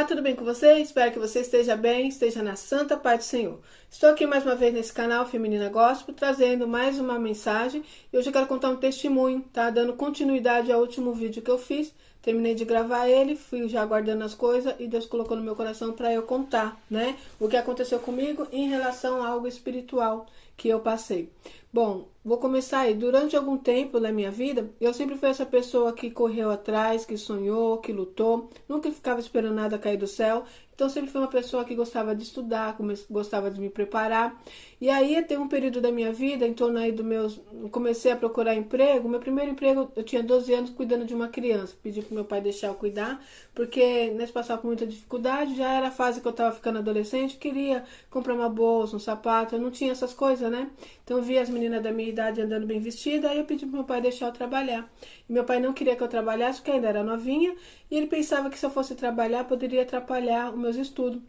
Olá, tudo bem com você? Espero que você esteja bem, esteja na santa paz do Senhor. Estou aqui mais uma vez nesse canal Feminina Gospel, trazendo mais uma mensagem. E hoje eu quero contar um testemunho, tá? Dando continuidade ao último vídeo que eu fiz. Terminei de gravar ele, fui já guardando as coisas e Deus colocou no meu coração para eu contar, né? O que aconteceu comigo em relação a algo espiritual que eu passei. Bom, vou começar aí. Durante algum tempo na minha vida, eu sempre fui essa pessoa que correu atrás, que sonhou, que lutou, nunca ficava esperando nada cair do céu. Então sempre fui uma pessoa que gostava de estudar, gostava de me preparar. E aí tem um período da minha vida, em torno aí do meus... Comecei a procurar emprego. Meu primeiro emprego, eu tinha 12 anos cuidando de uma criança. Pedi pro meu pai deixar eu cuidar, porque nesse passava por muita dificuldade, já era a fase que eu tava ficando adolescente, queria comprar uma bolsa, um sapato, eu não tinha essas coisas, né? Então eu via as meninas da minha idade andando bem vestidas, aí eu pedi pro meu pai deixar eu trabalhar. E meu pai não queria que eu trabalhasse, porque ainda era novinha, e ele pensava que se eu fosse trabalhar, poderia atrapalhar os meus estudos.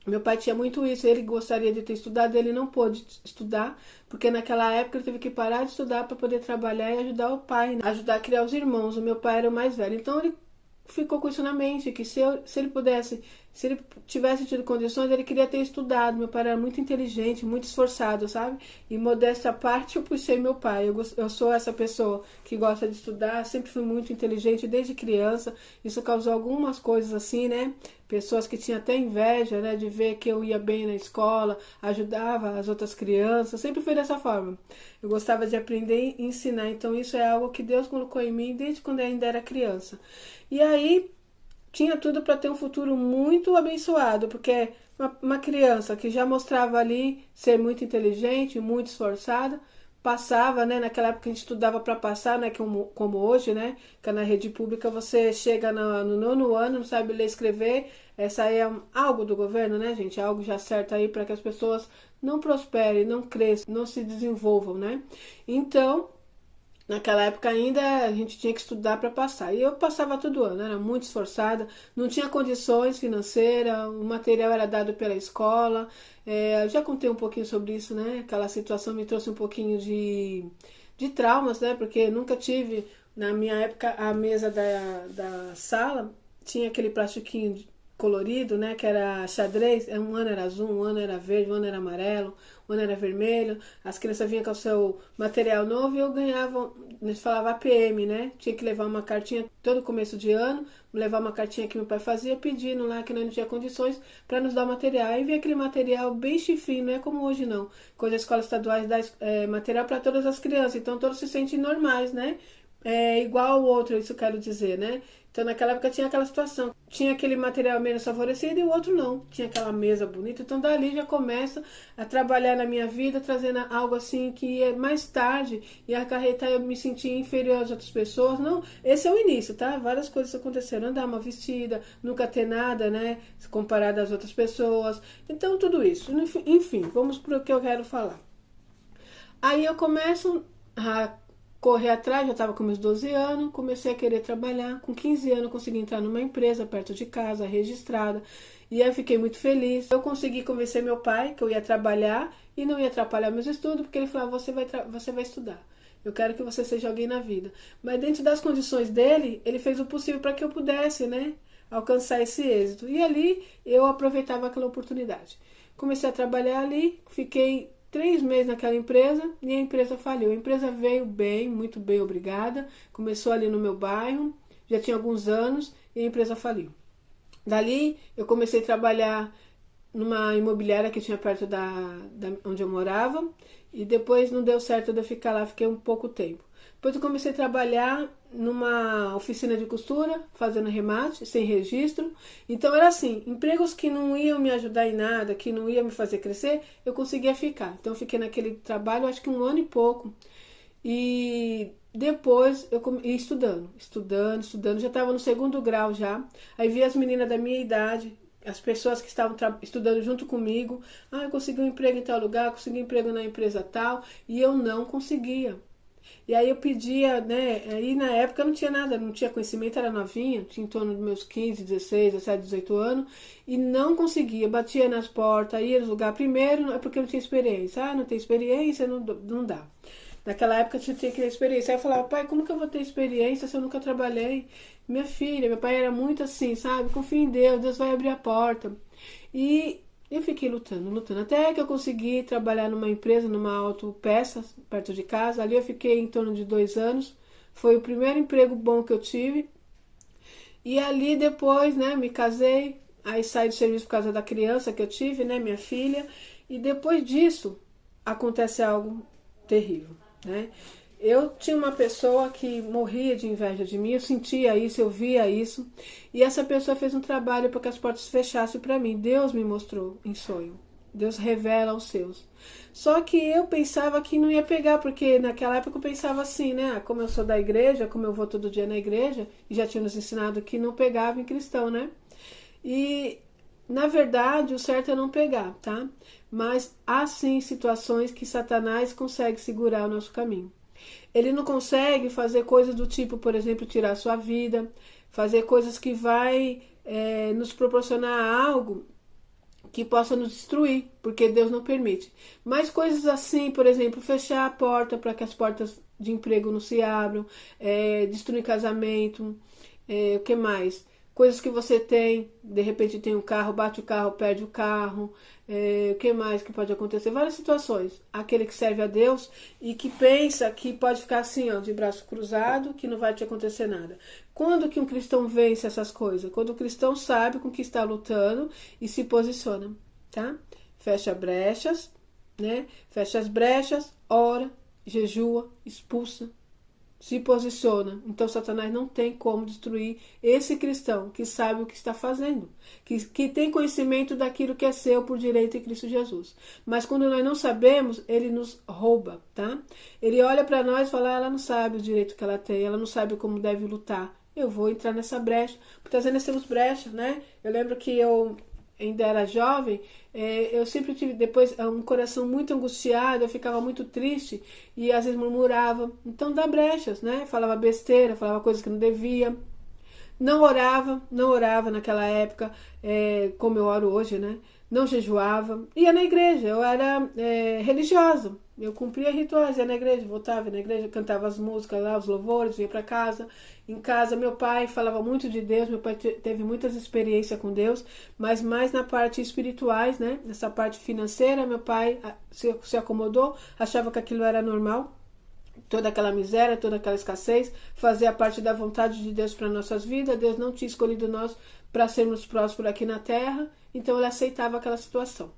Meu pai tinha muito isso, ele gostaria de ter estudado, ele não pôde estudar, porque naquela época ele teve que parar de estudar para poder trabalhar e ajudar o pai, né? Ajudar a criar os irmãos. O meu pai era o mais velho, então ele ficou com isso na mente, que se ele pudesse, se ele tivesse tido condições, ele queria ter estudado. Meu pai era muito inteligente, muito esforçado, sabe? E modéstia à parte, eu puxei meu pai. Eu sou essa pessoa que gosta de estudar, sempre fui muito inteligente desde criança. Isso causou algumas coisas assim, né? Pessoas que tinham até inveja, né, de ver que eu ia bem na escola, ajudava as outras crianças, sempre fui dessa forma. Eu gostava de aprender e ensinar, então isso é algo que Deus colocou em mim desde quando eu ainda era criança. E aí tinha tudo para ter um futuro muito abençoado, porque uma criança que já mostrava ali ser muito inteligente, muito esforçada, passava, né? Naquela época a gente estudava para passar, né? Como hoje, né? Que na rede pública você chega no nono ano, não sabe ler e escrever. Essa aí é algo do governo, né, gente? É algo já certo aí para que as pessoas não prosperem, não cresçam, não se desenvolvam, né? Então, naquela época ainda a gente tinha que estudar para passar. E eu passava todo ano, era muito esforçada, não tinha condições financeiras, o material era dado pela escola. Eu já contei um pouquinho sobre isso, né? Aquela situação me trouxe um pouquinho de traumas, né? Porque nunca tive, na minha época, a mesa da sala tinha aquele plastiquinho colorido, né, que era xadrez. Um ano era azul, um ano era verde, um ano era amarelo, um ano era vermelho. As crianças vinham com o seu material novo e eu ganhava, eles falavam APM, né, tinha que levar uma cartinha todo começo de ano, levar uma cartinha que meu pai fazia pedindo lá que nós não tinha condições para nos dar o material. Aí vinha aquele material bem chifrinho, não é como hoje não, quando as escolas estaduais dá material para todas as crianças, então todos se sentem normais, né, igual ao outro, isso eu quero dizer, né? Então naquela época tinha aquela situação, tinha aquele material menos favorecido e o outro não, tinha aquela mesa bonita. Então dali já começa a trabalhar na minha vida, trazendo algo assim que mais tarde ia acarretar eu me sentir inferior às outras pessoas. Não, esse é o início, tá? Várias coisas aconteceram, andar uma vestida, nunca ter nada, né? Comparado às outras pessoas. Então tudo isso, enfim, vamos para o que eu quero falar. Aí eu começo a correr atrás, já estava com meus 12 anos, comecei a querer trabalhar. Com 15 anos consegui entrar numa empresa perto de casa, registrada, e aí eu fiquei muito feliz. Eu consegui convencer meu pai que eu ia trabalhar e não ia atrapalhar meus estudos, porque ele falou, você vai estudar. Eu quero que você seja alguém na vida. Mas dentro das condições dele, ele fez o possível para que eu pudesse, né, alcançar esse êxito. E ali eu aproveitava aquela oportunidade. Comecei a trabalhar ali, fiquei 3 meses naquela empresa e a empresa faliu. A empresa veio bem, muito bem, obrigada. Começou ali no meu bairro, já tinha alguns anos e a empresa faliu. Dali eu comecei a trabalhar numa imobiliária que tinha perto da onde eu morava e depois não deu certo de eu ficar lá, fiquei um pouco tempo. Depois eu comecei a trabalhar numa oficina de costura, fazendo remate, sem registro. Então era assim, empregos que não iam me ajudar em nada, que não iam me fazer crescer, eu conseguia ficar. Então eu fiquei naquele trabalho, acho que 1 ano e pouco. E depois eu ia estudando, já estava no 2º grau já. Aí vi as meninas da minha idade, as pessoas que estavam estudando junto comigo. Eu consegui um emprego em tal lugar, consegui um emprego na empresa tal, e eu não conseguia. E aí eu pedia, né, aí na época eu não tinha nada, não tinha conhecimento, era novinha, tinha em torno dos meus 15, 16, 17, 18 anos, e não conseguia, batia nas portas, ia nos lugares, primeiro é porque eu não tinha experiência, não tem experiência, não dá. Naquela época você tinha que ter experiência. Aí eu falava, pai, como que eu vou ter experiência se eu nunca trabalhei? Minha filha, meu pai era muito assim, sabe? Confia em Deus, Deus vai abrir a porta. E eu fiquei lutando, lutando. Até que eu consegui trabalhar numa empresa, numa autopeça, perto de casa. Ali eu fiquei em torno de 2 anos. Foi o primeiro emprego bom que eu tive. E ali depois, né, me casei. Aí saí do serviço por causa da criança que eu tive, né, minha filha. E depois disso, acontece algo terrível, né? Eu tinha uma pessoa que morria de inveja de mim, eu sentia isso, eu via isso, e essa pessoa fez um trabalho para que as portas fechassem para mim. Deus me mostrou em sonho. Deus revela aos seus. Só que eu pensava que não ia pegar, porque naquela época eu pensava assim, né? Como eu sou da igreja, como eu vou todo dia na igreja, e já tinha nos ensinado que não pegava em cristão, né? E na verdade, o certo é não pegar, tá? Mas há sim situações que Satanás consegue segurar o nosso caminho. Ele não consegue fazer coisas do tipo, por exemplo, tirar sua vida, fazer coisas que vai nos proporcionar algo que possa nos destruir, porque Deus não permite. Mas coisas assim, por exemplo, fechar a porta para que as portas de emprego não se abram, destruir casamento, o que mais? Coisas que você tem, de repente tem um carro, bate o carro, perde o carro, o que mais que pode acontecer? Várias situações. Aquele que serve a Deus e que pensa que pode ficar assim, ó, de braço cruzado, que não vai te acontecer nada. Quando que um cristão vence essas coisas? Quando o cristão sabe com que está lutando e se posiciona, tá? Fecha brechas, né? Fecha as brechas, ora, jejua, expulsa, se posiciona. Então Satanás não tem como destruir esse cristão que sabe o que está fazendo, que tem conhecimento daquilo que é seu por direito em Cristo Jesus. Mas quando nós não sabemos, ele nos rouba, tá? Ele olha para nós e fala, ela não sabe o direito que ela tem, ela não sabe como deve lutar. Eu vou entrar nessa brecha, porque às vezes nós temos brecha, né? Eu lembro que eu ainda era jovem, eu sempre tive depois um coração muito angustiado, eu ficava muito triste e às vezes murmurava. Então dá brechas, né? Falava besteira, falava coisas que não devia. Não orava naquela época, como eu oro hoje, né? Não jejuava. Ia na igreja, eu era religiosa. Eu cumpria rituais, ia na igreja, voltava na igreja, cantava as músicas lá, os louvores, ia para casa. Em casa, meu pai falava muito de Deus, meu pai teve muitas experiências com Deus, mas mais na parte espirituais, né? Nessa parte financeira, meu pai se acomodou, achava que aquilo era normal. Toda aquela miséria, toda aquela escassez, fazia parte da vontade de Deus para nossas vidas. Deus não tinha escolhido nós para sermos prósperos aqui na terra, então ele aceitava aquela situação.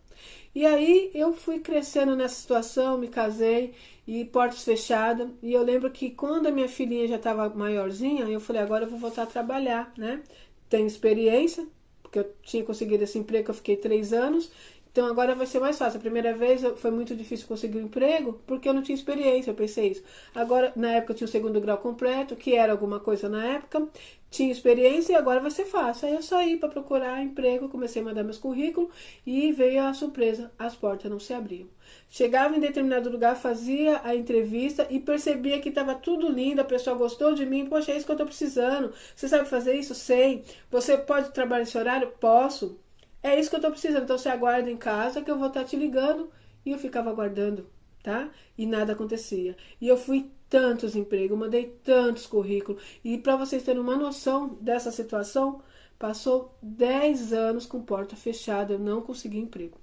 E aí eu fui crescendo nessa situação, me casei e portas fechadas. E eu lembro que quando a minha filhinha já estava maiorzinha, eu falei, agora eu vou voltar a trabalhar, né? Tenho experiência, porque eu tinha conseguido esse emprego, eu fiquei 3 anos. Então agora vai ser mais fácil. A primeira vez foi muito difícil conseguir um emprego porque eu não tinha experiência, eu pensei isso. Agora, na época eu tinha o 2º grau completo, que era alguma coisa na época, tinha experiência e agora vai ser fácil. Aí eu saí para procurar emprego, comecei a mandar meus currículos e veio a surpresa, as portas não se abriam. Chegava em determinado lugar, fazia a entrevista e percebia que estava tudo lindo, a pessoa gostou de mim, poxa, é isso que eu estou precisando. Você sabe fazer isso? Sei. Você pode trabalhar nesse horário? Posso. É isso que eu tô precisando, então você aguarda em casa que eu vou estar te ligando. E eu ficava aguardando, tá? E nada acontecia. E eu fui tantos empregos, mandei tantos currículos. E para vocês terem uma noção dessa situação, passou 10 anos com porta fechada, eu não consegui emprego.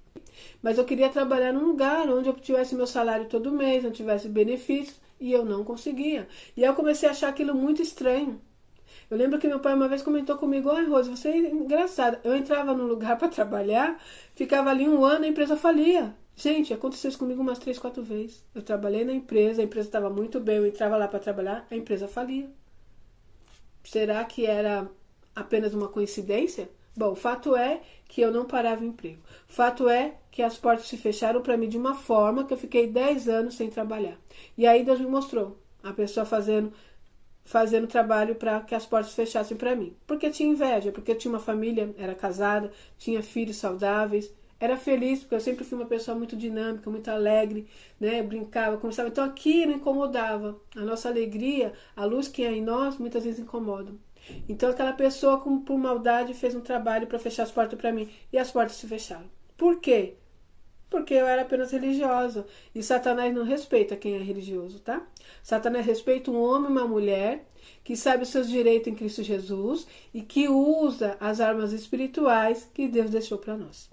Mas eu queria trabalhar num lugar onde eu tivesse meu salário todo mês, onde tivesse benefícios, e eu não conseguia. E aí eu comecei a achar aquilo muito estranho. Eu lembro que meu pai uma vez comentou comigo, ai Rose, você é engraçada. Eu entrava num lugar para trabalhar, ficava ali 1 ano, a empresa falia. Gente, aconteceu isso comigo umas 3, 4 vezes. Eu trabalhei na empresa, a empresa estava muito bem, eu entrava lá para trabalhar, a empresa falia. Será que era apenas uma coincidência? Bom, o fato é que eu não parava o emprego. O fato é que as portas se fecharam para mim de uma forma que eu fiquei 10 anos sem trabalhar. E aí Deus me mostrou a pessoa fazendo trabalho para que as portas fechassem para mim. Porque tinha inveja, porque eu tinha uma família, era casada, tinha filhos saudáveis, era feliz, porque eu sempre fui uma pessoa muito dinâmica, muito alegre, né? Eu brincava, conversava. Então aqui não incomodava. A nossa alegria, a luz que é em nós, muitas vezes incomoda. Então aquela pessoa, por maldade, fez um trabalho para fechar as portas para mim. E as portas se fecharam. Por quê? Porque eu era apenas religiosa. E Satanás não respeita quem é religioso, tá? Satanás respeita um homem e uma mulher que sabe os seus direitos em Cristo Jesus e que usa as armas espirituais que Deus deixou para nós.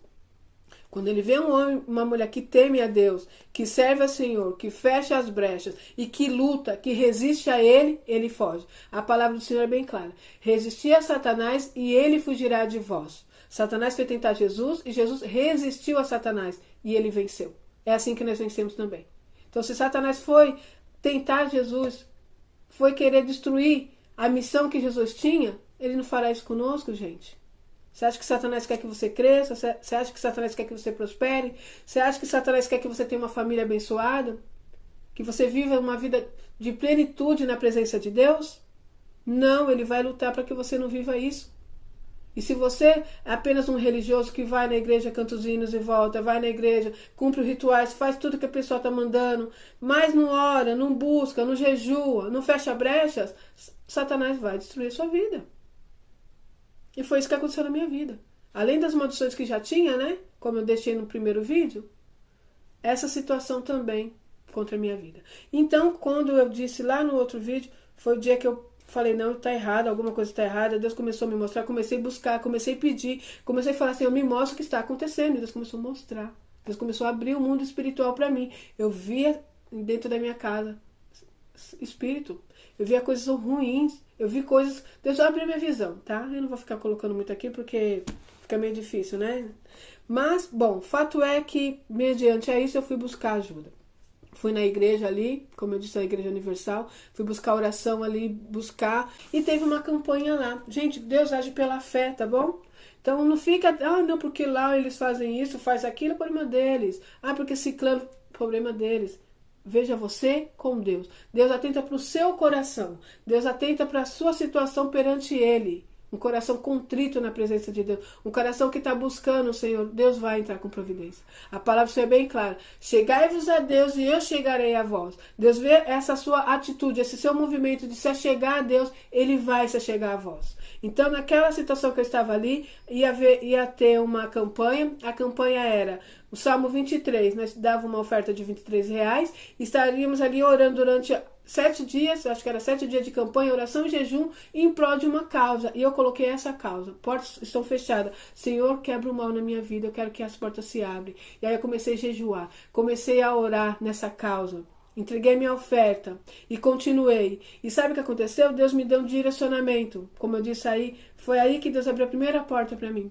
Quando ele vê um homem, uma mulher que teme a Deus, que serve ao Senhor, que fecha as brechas e que luta, que resiste a ele, ele foge. A palavra do Senhor é bem clara. Resistir a Satanás e ele fugirá de vós. Satanás foi tentar Jesus e Jesus resistiu a Satanás e ele venceu. É assim que nós vencemos também. Então, se Satanás foi tentar Jesus, foi querer destruir a missão que Jesus tinha, ele não fará isso conosco, gente. Você acha que Satanás quer que você cresça? Você acha que Satanás quer que você prospere? Você acha que Satanás quer que você tenha uma família abençoada? Que você viva uma vida de plenitude na presença de Deus? Não, ele vai lutar para que você não viva isso. E se você é apenas um religioso que vai na igreja, canta os hinos e volta, vai na igreja, cumpre os rituais, faz tudo que a pessoa está mandando, mas não ora, não busca, não jejua, não fecha brechas, Satanás vai destruir a sua vida. E foi isso que aconteceu na minha vida. Além das maldições que já tinha, né? Como eu deixei no primeiro vídeo, essa situação também contra a minha vida. Então, quando eu disse lá no outro vídeo, foi o dia que eu falei, não, está errado, alguma coisa está errada. Deus começou a me mostrar, comecei a buscar, comecei a pedir, comecei a falar assim, eu me mostro o que está acontecendo. E Deus começou a mostrar. Deus começou a abrir o mundo espiritual para mim. Eu via dentro da minha casa espírito. Eu via coisas ruins. Eu vi coisas... Deus abriu minha visão, tá? Eu não vou ficar colocando muito aqui porque fica meio difícil, né? Mas, bom, fato é que, mediante a isso, eu fui buscar ajuda. Fui na igreja ali, como eu disse, a Igreja Universal. Fui buscar oração ali, buscar. E teve uma campanha lá. Gente, Deus age pela fé, tá bom? Então não fica... Ah, não, porque lá eles fazem isso, faz aquilo, problema deles. Ah, porque ciclano, problema deles. Veja você com Deus. Deus atenta para o seu coração. Deus atenta para a sua situação perante Ele. Um coração contrito na presença de Deus. Um coração que está buscando o Senhor. Deus vai entrar com providência. A palavra do Senhor é bem clara. Chegai-vos a Deus e eu chegarei a vós. Deus vê essa sua atitude, esse seu movimento de se achegar a Deus, Ele vai se achegar a vós. Então, naquela situação que eu estava ali, ia ter uma campanha. A campanha era o Salmo 23. Nós dava uma oferta de R$ 23. Estaríamos ali orando durante 7 dias, acho que era 7 dias de campanha, oração e jejum, em prol de uma causa. E eu coloquei essa causa. Portas estão fechadas. Senhor, quebra o mal na minha vida. Eu quero que as portas se abrem. E aí eu comecei a jejuar. Comecei a orar nessa causa. Entreguei minha oferta e continuei. E sabe o que aconteceu? Deus me deu um direcionamento. Como eu disse aí, foi aí que Deus abriu a primeira porta para mim.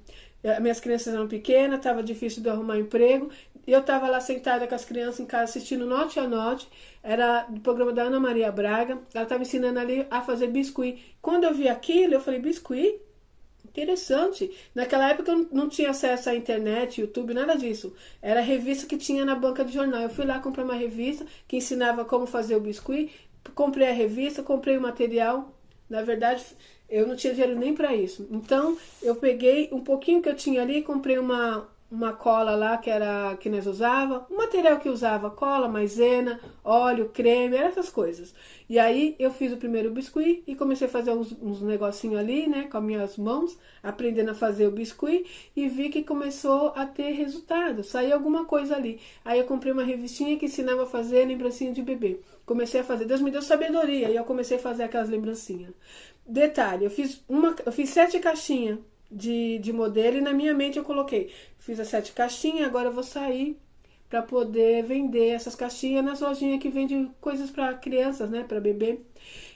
Minhas crianças eram pequenas, estava difícil de arrumar emprego. Eu estava lá sentada com as crianças em casa assistindo Note a Note. Era do programa da Ana Maria Braga. Ela estava ensinando ali a fazer biscuit. Quando eu vi aquilo, eu falei, biscuit? Interessante. Naquela época eu não tinha acesso à internet, YouTube, nada disso. Era a revista que tinha na banca de jornal. Eu fui lá comprar uma revista que ensinava como fazer o biscuit. Comprei a revista, comprei o material. Na verdade, eu não tinha dinheiro nem para isso. Então, eu peguei um pouquinho que eu tinha ali, comprei uma cola lá que nós usava, o material que usava, cola, maisena, óleo, creme, essas coisas. E aí eu fiz o primeiro biscuit e comecei a fazer uns negocinhos ali, né, com as minhas mãos, aprendendo a fazer o biscuit e vi que começou a ter resultado, saiu alguma coisa ali. Aí eu comprei uma revistinha que ensinava a fazer lembrancinha de bebê. Comecei a fazer, Deus me deu sabedoria e eu comecei a fazer aquelas lembrancinhas. Detalhe, eu fiz 7 caixinhas de modelo e na minha mente eu coloquei, fiz as 7 caixinhas, agora eu vou sair para poder vender essas caixinhas nas lojinhas que vendem coisas para crianças, né, para bebê.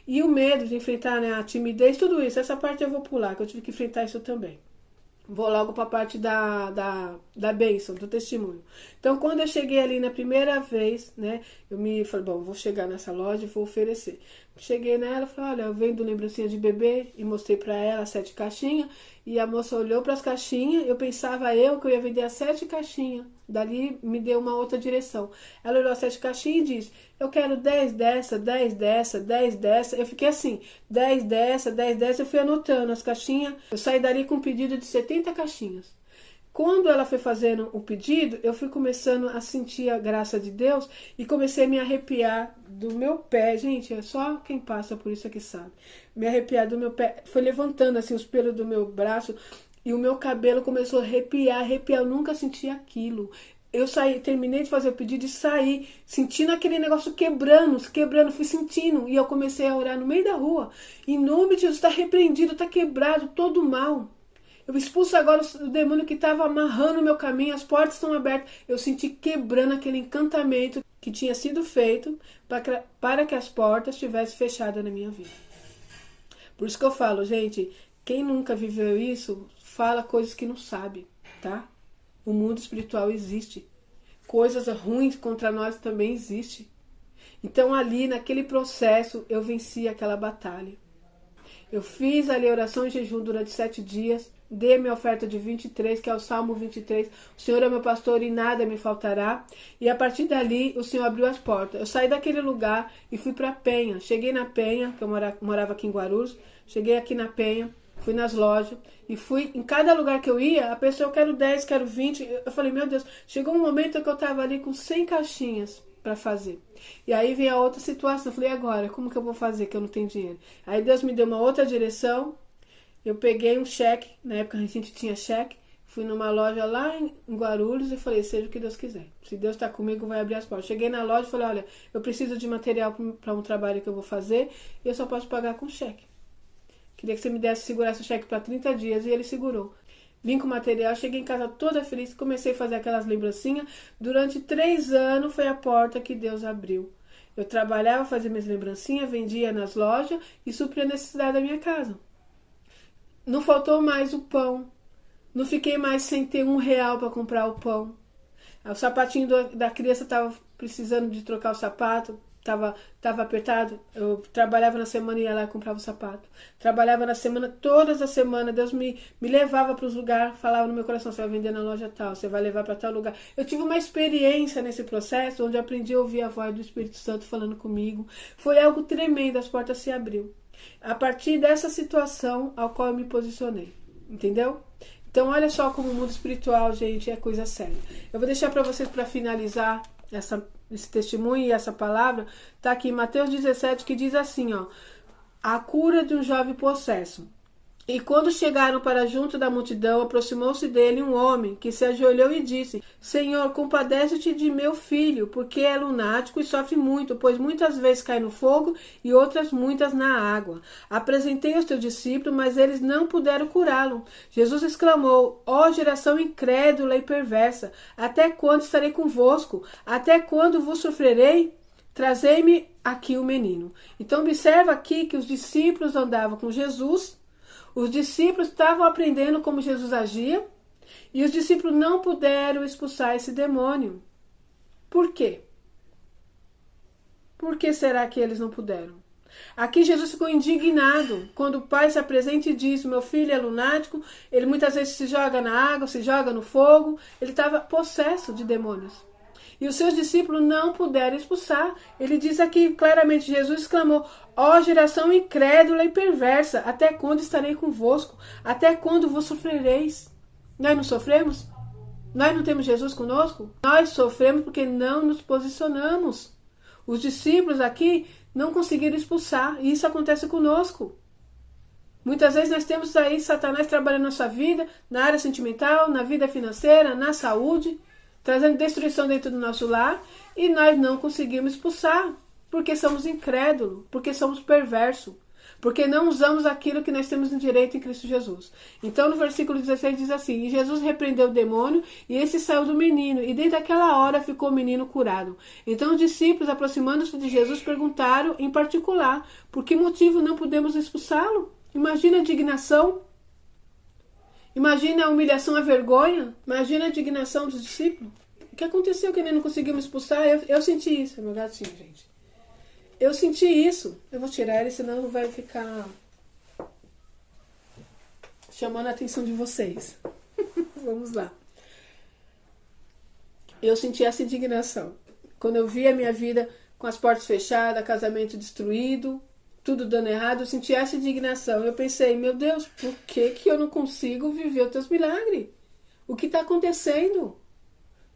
E o medo de enfrentar, né, a timidez, tudo isso, essa parte eu vou pular, que eu tive que enfrentar isso também. Vou logo para a parte da bênção, do testemunho. Então, quando eu cheguei ali na primeira vez, né, eu me falei, bom, vou chegar nessa loja e vou oferecer. Cheguei nela e falei, olha, eu vendo lembrancinha de bebê e mostrei para ela 7 caixinhas. E a moça olhou para as caixinhas, eu pensava que eu ia vender as 7 caixinhas. Dali me deu uma outra direção. Ela olhou as 7 caixinhas e disse, eu quero 10 dessa, 10 dessa, 10 dessa. Eu fiquei assim, 10 dessa, 10 dessa. Eu fui anotando as caixinhas. Eu saí dali com um pedido de 70 caixinhas. Quando ela foi fazendo o pedido, eu fui começando a sentir a graça de Deus e comecei a me arrepiar do meu pé. Gente, é só quem passa por isso aqui sabe. Me arrepiar do meu pé. Foi levantando assim os pelos do meu braço e o meu cabelo começou a arrepiar. Eu nunca senti aquilo. Eu saí, terminei de fazer o pedido e saí, sentindo aquele negócio quebrando, fui sentindo. E eu comecei a orar no meio da rua. Em nome de Jesus, está repreendido, está quebrado, todo mal. Eu expulso agora o demônio que estava amarrando o meu caminho, as portas estão abertas. Eu senti quebrando aquele encantamento que tinha sido feito para que as portas estivessem fechadas na minha vida. Por isso que eu falo, gente, quem nunca viveu isso, fala coisas que não sabe, tá? O mundo espiritual existe. Coisas ruins contra nós também existe. Então ali, naquele processo, eu venci aquela batalha. Eu fiz ali oração e jejum durante 7 dias. Dei a minha oferta de 23, que é o Salmo 23. O Senhor é meu pastor e nada me faltará. E a partir dali, o Senhor abriu as portas. Eu saí daquele lugar e fui para Penha. Cheguei na Penha, que eu morava aqui em Guarulhos. Cheguei aqui na Penha. Fui nas lojas e fui, em cada lugar que eu ia, a pessoa, eu quero 10, quero 20. Eu falei, meu Deus, chegou um momento que eu tava ali com 100 caixinhas para fazer. E aí veio a outra situação, eu falei, agora, como que eu vou fazer que eu não tenho dinheiro? Aí Deus me deu uma outra direção, eu peguei um cheque, na época a gente tinha cheque, fui numa loja lá em Guarulhos e falei, seja o que Deus quiser. Se Deus está comigo, vai abrir as portas. Cheguei na loja e falei, olha, eu preciso de material para um trabalho que eu vou fazer e eu só posso pagar com cheque. Queria que você me desse, segurasse o cheque para 30 dias. E ele segurou. Vim com o material, cheguei em casa toda feliz. Comecei a fazer aquelas lembrancinhas. Durante 3 anos foi a porta que Deus abriu. Eu trabalhava, fazia minhas lembrancinhas, vendia nas lojas e supria a necessidade da minha casa. Não faltou mais o pão. Não fiquei mais sem ter R$1 para comprar o pão. O sapatinho da criança estava precisando de trocar o sapato. Tava apertado, eu trabalhava na semana e ia lá e comprava o sapato. Trabalhava na semana, todas as semanas, Deus me levava para os lugares, falava no meu coração, você vai vender na loja tal, você vai levar para tal lugar. Eu tive uma experiência nesse processo, onde eu aprendi a ouvir a voz do Espírito Santo falando comigo. Foi algo tremendo, as portas se abriu. A partir dessa situação ao qual eu me posicionei, entendeu? Então olha só como o mundo espiritual, gente, é coisa séria. Eu vou deixar para vocês, para finalizar esse testemunho e essa palavra, tá aqui em Mateus 17, que diz assim, ó, a cura de um jovem possesso. E quando chegaram para junto da multidão, aproximou-se dele um homem, que se ajoelhou e disse, Senhor, compadece-te de meu filho, porque é lunático e sofre muito, pois muitas vezes cai no fogo e outras muitas na água. Apresentei aos teus discípulos, mas eles não puderam curá-lo. Jesus exclamou, ó geração incrédula e perversa, até quando estarei convosco? Até quando vos sofrerei? Trazei-me aqui o menino. Então observa aqui que os discípulos andavam com Jesus. Os discípulos estavam aprendendo como Jesus agia e os discípulos não puderam expulsar esse demônio. Por quê? Por que será que eles não puderam? Aqui Jesus ficou indignado quando o pai se apresenta e diz, meu filho é lunático, ele muitas vezes se joga na água, se joga no fogo, ele estava possesso de demônios. E os seus discípulos não puderam expulsar. Ele diz aqui claramente, Jesus exclamou, ó geração incrédula e perversa, até quando estarei convosco? Até quando vos sofrereis? Nós não sofremos? Nós não temos Jesus conosco? Nós sofremos porque não nos posicionamos. Os discípulos aqui não conseguiram expulsar, e isso acontece conosco. Muitas vezes nós temos aí Satanás trabalhando na nossa vida, na área sentimental, na vida financeira, na saúde, trazendo destruição dentro do nosso lar, e nós não conseguimos expulsar, porque somos incrédulos, porque somos perversos, porque não usamos aquilo que nós temos no direito em Cristo Jesus. Então no versículo 16 diz assim, e Jesus repreendeu o demônio, e esse saiu do menino, e desde aquela hora ficou o menino curado. Então os discípulos, aproximando-se de Jesus, perguntaram em particular, por que motivo não podemos expulsá-lo? Imagina a indignação. Imagina a humilhação, a vergonha. Imagina a indignação dos discípulos. O que aconteceu que nem não conseguimos expulsar? Eu senti isso. É meu gatinho, gente. Eu senti isso. Eu vou tirar ele, senão vai ficar chamando a atenção de vocês. Vamos lá. Eu senti essa indignação. Quando eu vi a minha vida com as portas fechadas, casamento destruído, tudo dando errado, eu senti essa indignação. Eu pensei, meu Deus, por que eu não consigo viver os teus milagres? O que está acontecendo?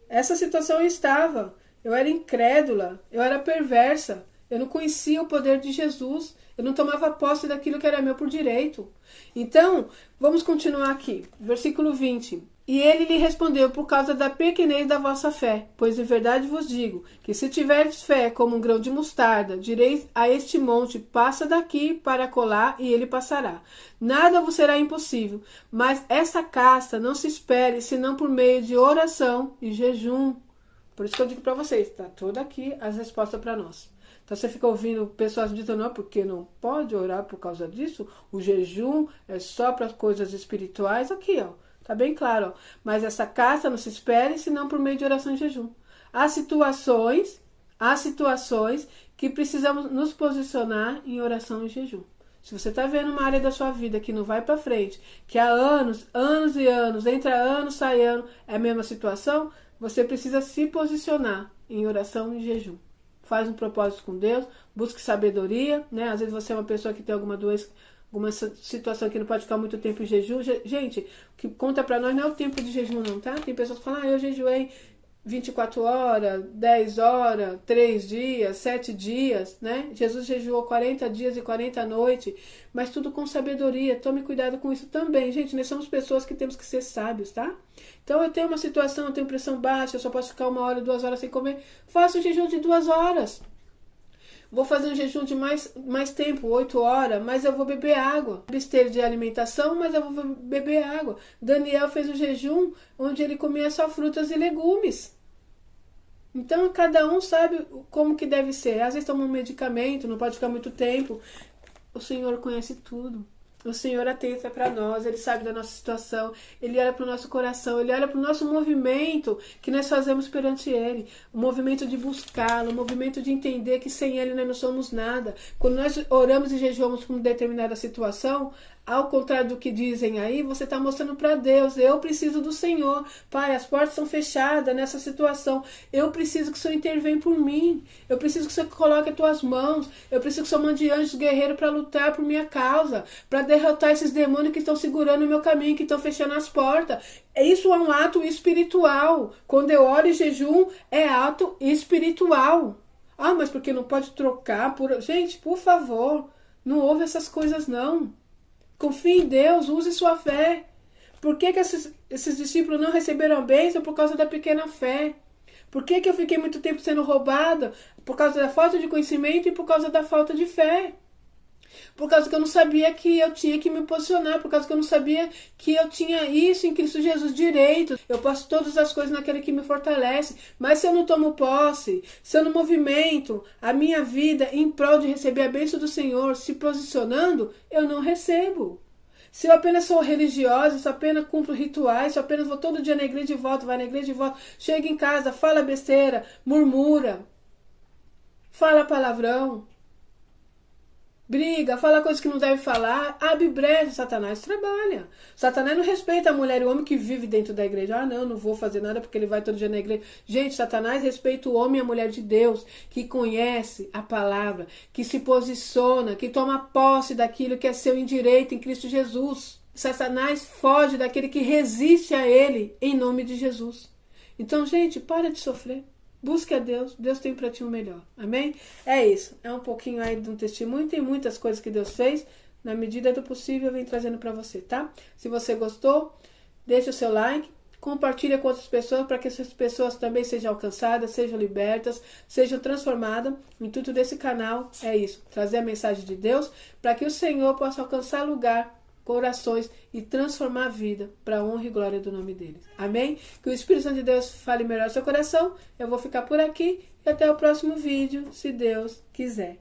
Essa situação eu estava. Eu era incrédula, eu era perversa, eu não conhecia o poder de Jesus, eu não tomava posse daquilo que era meu por direito. Então, vamos continuar aqui. Versículo 20. E ele lhe respondeu, por causa da pequenez da vossa fé. Pois em verdade vos digo, que se tiverdes fé como um grão de mostarda, direis a este monte, passa daqui para colar, e ele passará. Nada vos será impossível. Mas essa casta não se espere, senão por meio de oração e jejum. Por isso que eu digo para vocês, está toda aqui as respostas para nós. Então você fica ouvindo pessoas dizendo, não, porque não pode orar por causa disso, o jejum é só para coisas espirituais. Aqui, ó, tá bem claro, ó. Mas essa casta não se espere, senão por meio de oração e jejum. Há situações que precisamos nos posicionar em oração e jejum. Se você está vendo uma área da sua vida que não vai para frente, que há anos e anos, entra ano, sai ano, é a mesma situação, você precisa se posicionar em oração e jejum. Faz um propósito com Deus, busque sabedoria, né? Às vezes você é uma pessoa que tem alguma doença, alguma situação que não pode ficar muito tempo em jejum. Gente, o que conta pra nós não é o tempo de jejum não, tá? Tem pessoas que falam, eu jejuei 24 horas, 10 horas, 3 dias, 7 dias, né? Jesus jejuou 40 dias e 40 noites, mas tudo com sabedoria. Tome cuidado com isso também, gente. Nós somos pessoas que temos que ser sábios, tá? Então eu tenho uma situação, eu tenho pressão baixa, eu só posso ficar 1 hora, 2 horas sem comer. Faça o jejum de 2 horas. Vou fazer um jejum de mais tempo, 8 horas, mas eu vou beber água. Besteira de alimentação, mas eu vou beber água. Daniel fez um jejum onde ele comia só frutas e legumes. Então, cada um sabe como que deve ser. Às vezes toma um medicamento, não pode ficar muito tempo. O Senhor conhece tudo. O Senhor atenta para nós, Ele sabe da nossa situação, Ele olha para o nosso coração, Ele olha para o nosso movimento que nós fazemos perante Ele. O movimento de buscá-lo, o movimento de entender que sem Ele nós não somos nada. Quando nós oramos e jejuamos por uma determinada situação, ao contrário do que dizem aí, você está mostrando para Deus, eu preciso do Senhor. Pai, as portas estão fechadas nessa situação. Eu preciso que o Senhor intervenha por mim. Eu preciso que o Senhor coloque as tuas mãos. Eu preciso que o Senhor mande anjos guerreiros para lutar por minha causa, para derrotar esses demônios que estão segurando o meu caminho, que estão fechando as portas. Isso é um ato espiritual. Quando eu oro e jejum, é ato espiritual. Ah, mas porque não pode trocar por... Gente, por favor, não ouve essas coisas não. Confie em Deus, use sua fé. Por que esses discípulos não receberam a bênção? Por causa da pequena fé. Por que eu fiquei muito tempo sendo roubada? Por causa da falta de conhecimento e por causa da falta de fé. Por causa que eu não sabia que eu tinha que me posicionar. Por causa que eu não sabia que eu tinha isso em Cristo Jesus direito. Eu posso todas as coisas naquele que me fortalece. Mas se eu não tomo posse, se eu não movimento a minha vida em prol de receber a bênção do Senhor, se posicionando, eu não recebo. Se eu apenas sou religiosa, se eu apenas cumpro rituais, se eu apenas vou todo dia na igreja e volto, vai na igreja e volto, chega em casa, fala besteira, murmura, fala palavrão, briga, fala coisas que não deve falar, abre brecha, Satanás trabalha. Satanás não respeita a mulher e o homem que vive dentro da igreja. Ah, não vou fazer nada porque ele vai todo dia na igreja. Gente, Satanás respeita o homem e a mulher de Deus, que conhece a palavra, que se posiciona, que toma posse daquilo que é seu em direito em Cristo Jesus. Satanás foge daquele que resiste a ele em nome de Jesus. Então, gente, para de sofrer. Busque a Deus, Deus tem para ti o melhor, amém? É isso, é um pouquinho aí de um testemunho, tem muitas coisas que Deus fez, na medida do possível eu venho trazendo para você, tá? Se você gostou, deixa o seu like, compartilha com outras pessoas para que essas pessoas também sejam alcançadas, sejam libertas, sejam transformadas. O intuito desse canal é isso, trazer a mensagem de Deus para que o Senhor possa alcançar lugar, corações e transformar a vida para a honra e glória do nome dele. Amém? Que o Espírito Santo de Deus fale melhor no seu coração. Eu vou ficar por aqui e até o próximo vídeo, se Deus quiser.